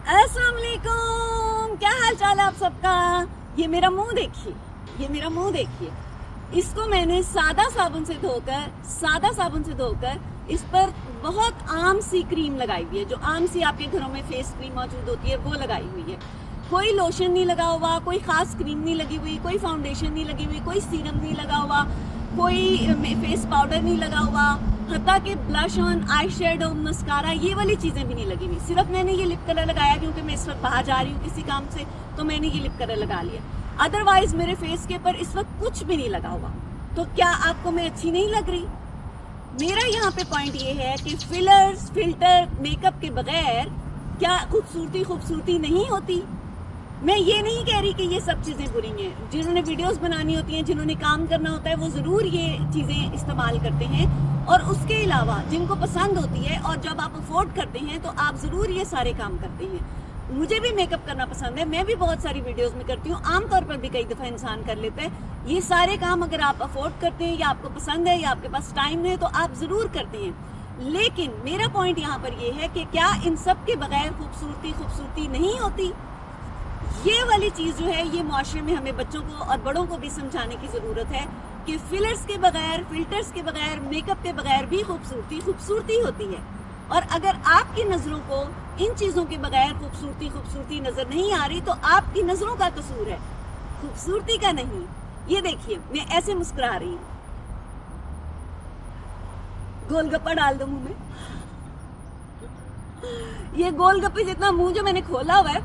अस्सलाम वालेकुम, क्या हाल चाल है आप सबका। ये मेरा मुंह देखिए, ये मेरा मुंह देखिए। इसको मैंने सादा साबुन से धोकर इस पर बहुत आम सी क्रीम लगाई हुई है। जो आम सी आपके घरों में फेस क्रीम मौजूद होती है वो लगाई हुई है। कोई लोशन नहीं लगा हुआ, कोई खास क्रीम नहीं लगी हुई, कोई फाउंडेशन नहीं लगी हुई, कोई सीरम नहीं लगा हुआ, कोई फेस पाउडर नहीं लगा हुआ, हत्ता के blush on, eye shadow, mascara, ये वाली चीज़ें भी नहीं लगी हुई। सिर्फ मैंने ये लिप कलर लगाया क्योंकि मैं इस वक्त बाहर जा रही हूँ किसी काम से, तो मैंने ये लिप कलर लगा लिया। अदरवाइज मेरे फेस के ऊपर इस वक्त कुछ भी नहीं लगा हुआ। तो क्या आपको मैं अच्छी नहीं लग रही? मेरा यहाँ पे पॉइंट ये है कि फिलर्स, फिल्टर, मेकअप के बगैर क्या खूबसूरती नहीं होती। मैं ये नहीं कह रही कि ये सब चीज़ें बुरी हैं। जिन्होंने वीडियोस बनानी होती हैं, जिन्होंने काम करना होता है, वो ज़रूर ये चीज़ें इस्तेमाल करते हैं। और उसके अलावा जिनको पसंद होती है और जब आप अफोर्ड करते हैं तो आप ज़रूर ये सारे काम करते हैं। मुझे भी मेकअप करना पसंद है, मैं भी बहुत सारी वीडियोस में करती हूँ। आमतौर पर भी कई दफ़ा इंसान कर लेता है ये सारे काम। अगर आप अफोर्ड करते हैं या आपको पसंद है या आपके पास टाइम है तो आप ज़रूर करते हैं। लेकिन मेरा पॉइंट यहाँ पर ये है कि क्या इन सब के बगैर खूबसूरती नहीं होती? ये वाली चीज़ जो है ये माशरे में हमें बच्चों को और बड़ों को भी समझाने की ज़रूरत है कि फिलर्स के बगैर, फिल्टर्स के बगैर, मेकअप के बगैर भी खूबसूरती होती है। और अगर आपकी नज़रों को इन चीज़ों के बगैर खूबसूरती नज़र नहीं आ रही तो आपकी नज़रों का कसूर है, खूबसूरती का नहीं। ये देखिए मैं ऐसे मुस्कुरा रही हूँ, गोलगप्पा डाल दो मुंह में। ये गोलगप्पे जितना मुंह जो मैंने खोला हुआ है,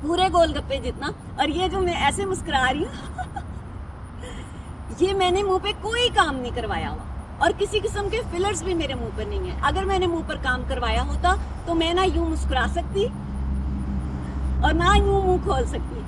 पूरे गोलगप्पे जितना, और ये जो मैं ऐसे मुस्कुरा रही हूँ ये मैंने मुंह पे कोई काम नहीं करवाया हुआ और किसी किस्म के फिलर्स भी मेरे मुंह पर नहीं है। अगर मैंने मुंह पर काम करवाया होता तो मैं ना यूं मुस्कुरा सकती और ना यूं मुंह खोल सकती।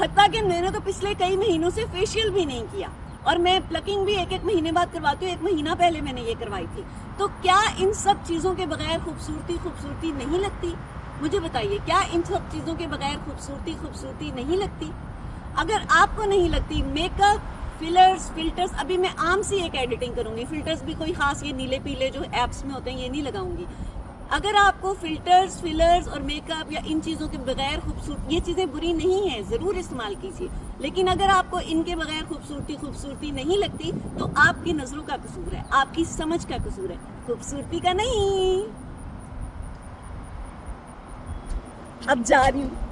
हत्ता कि मैंने तो पिछले कई महीनों से फेशियल भी नहीं किया और मैं प्लकिंग भी एक महीने बाद करवाती हूँ। 1 महीना पहले मैंने ये करवाई थी। तो क्या इन सब चीज़ों के बगैर खूबसूरती नहीं लगती? मुझे बताइए, क्या इन सब चीज़ों के बगैर खूबसूरती नहीं लगती? अगर आपको नहीं लगती, मेकअप, फिलर्स, फिल्टर्स, अभी मैं आम सी एक एडिटिंग करूँगी। फिल्टर्स भी कोई ख़ास ये नीले पीले जो ऐप्स में होते हैं ये नहीं लगाऊंगी। अगर आपको फिल्टर्स, फिलर्स और मेकअप या इन चीज़ों के बगैर ये चीज़ें बुरी नहीं हैं, ज़रूर इस्तेमाल कीजिए। लेकिन अगर आपको इनके बगैर खूबसूरती नहीं लगती तो आपकी नज़रों का कसूर है, आपकी समझ का कसूर है, खूबसूरती का नहीं। अब जा रही हूँ।